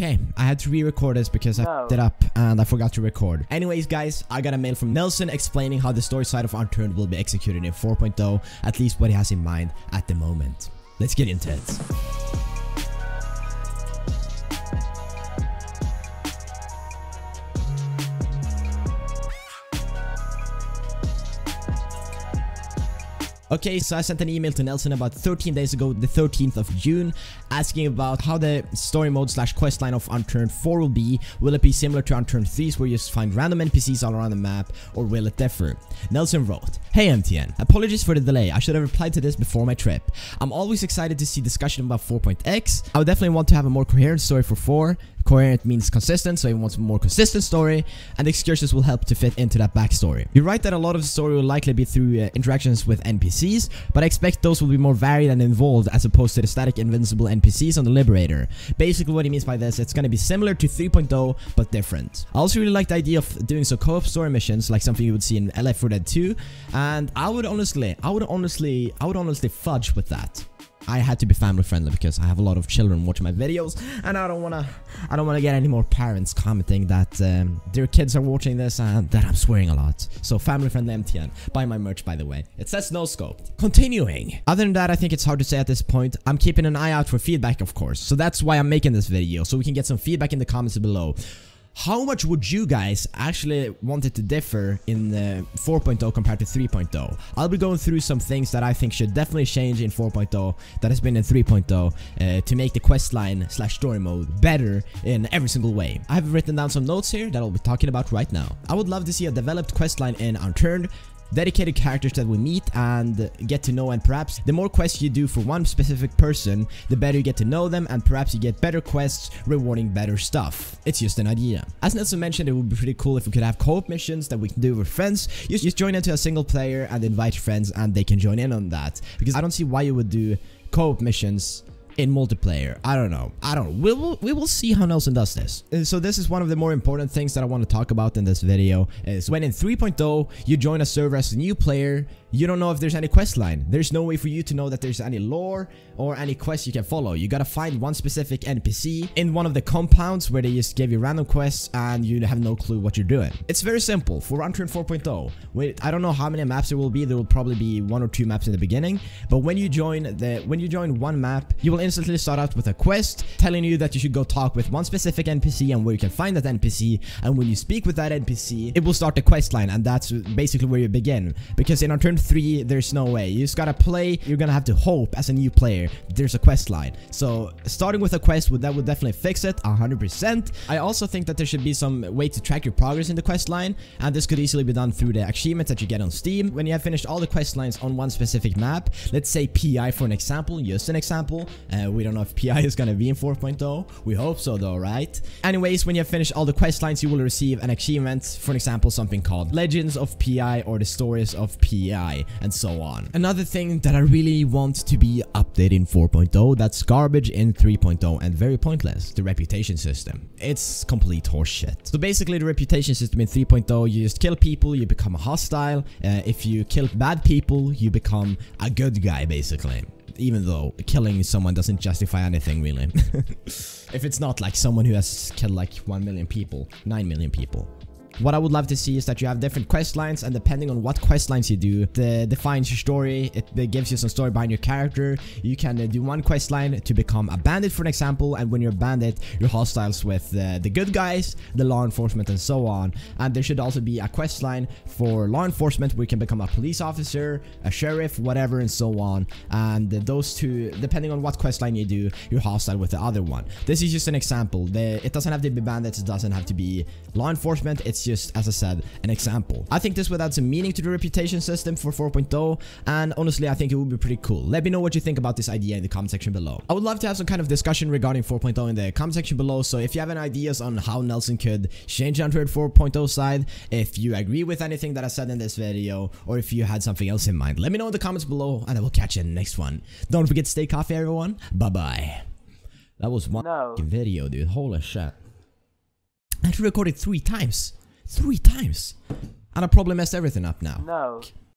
Okay, I had to re-record this because I f***ed it up and I forgot to record. Anyways, guys, I got a mail from Nelson explaining how the story side of Unturned will be executed in 4.0, at least what he has in mind at the moment. Let's get into it. Okay, so I sent an email to Nelson about 13 days ago, the 13th of June, asking about how the story mode slash questline of Unturned 4 will be. Will it be similar to Unturned 3's where you just find random NPCs all around the map, or will it differ? Nelson wrote, "Hey MTN, apologies for the delay, I should have replied to this before my trip. I'm always excited to see discussion about 4.x. I would definitely want to have a more coherent story for 4. Coherent means consistent, so he wants a more consistent story, and excursions will help to fit into that backstory. You're right that a lot of the story will likely be through interactions with NPCs, but I expect those will be more varied and involved as opposed to the static invincible NPCs on the Liberator. Basically what he means by this, it's gonna be similar to 3.0, but different. I also really like the idea of doing some co-op story missions, like something you would see in Left 4 Dead 2, and I would honestly fudge with that. I had to be family friendly because I have a lot of children watching my videos, and I don't wanna get any more parents commenting that their kids are watching this and that I'm swearing a lot. So family friendly MTN. Buy my merch, by the way. It says no scope. Continuing. Other than that, I think it's hard to say at this point. I'm keeping an eye out for feedback, of course. So that's why I'm making this video, so we can get some feedback in the comments below. How much would you guys actually want it to differ in 4.0 compared to 3.0? I'll be going through some things that I think should definitely change in 4.0 that has been in 3.0 to make the questline slash story mode better in every single way. I have written down some notes here that I'll be talking about right now. I would love to see a developed questline in Unturned, dedicated characters that we meet and get to know, and perhaps the more quests you do for one specific person, the better you get to know them, and perhaps you get better quests rewarding better stuff. It's just an idea. As Nelson mentioned, it would be pretty cool if we could have co-op missions that we can do with friends. You just join into a single player and invite friends and they can join in on that, because I don't see why you would do co-op missions in multiplayer. I don't know. We will see how Nelson does this. So this is one of the more important things that I want to talk about in this video, is when in 3.0 you join a server as a new player, you don't know if there's any quest line. There's no way for you to know that there's any lore or any quests you can follow. You gotta find one specific NPC in one of the compounds where they just give you random quests and you have no clue what you're doing. It's very simple. For Unturned 4.0, I don't know how many maps there will be. There will probably be 1 or 2 maps in the beginning, but when you join one map, you will instantly start out with a quest telling you that you should go talk with one specific NPC and where you can find that NPC, and when you speak with that NPC, it will start the quest line, and that's basically where you begin. Because in Unturned 3, there's no way. You just gotta play. You're gonna have to hope as a new player there's a quest line. So starting with a quest would definitely fix it 100%. I also think that there should be some way to track your progress in the quest line, and this could easily be done through the achievements that you get on Steam. When you have finished all the quest lines on one specific map, let's say PI for an example, just an example. We don't know if PI is gonna be in 4.0. We hope so though, right? Anyways, when you have finished all the quest lines, you will receive an achievement, for example something called Legends of PI or the Stories of PI, and so on. Another thing that I really want to be updated in 4.0 that's garbage in 3.0 and very pointless, the reputation system. It's complete horseshit. So basically the reputation system in 3.0, you just kill people, you become hostile. If you kill bad people, you become a good guy basically. Even though killing someone doesn't justify anything really. If it's not like someone who has killed like 1 million people, 9 million people. What I would love to see is that you have different quest lines, and depending on what quest lines you do, it defines your story. It gives you some story behind your character. You can do one quest line to become a bandit, for an example, and when you're a bandit, you're hostiles with the good guys, the law enforcement, and so on. And there should also be a quest line for law enforcement where you can become a police officer, a sheriff, whatever, and so on. And those two, depending on what quest line you do, you're hostile with the other one. This is just an example. It doesn't have to be bandits, it doesn't have to be law enforcement, it's just, as I said, an example. I think this would add some meaning to the reputation system for 4.0, and honestly I think it would be pretty cool. Let me know what you think about this idea in the comment section below. I would love to have some kind of discussion regarding 4.0 in the comment section below, so if you have any ideas on how Nelson could change Unturned 4.0 side, if you agree with anything that I said in this video, or if you had something else in mind, let me know in the comments below, and I will catch you in the next one. Don't forget to stay coffee, everyone. Bye bye. That was one video, dude. Holy shit. I had to record it 3 times. 3 times. And I probably messed everything up now. No.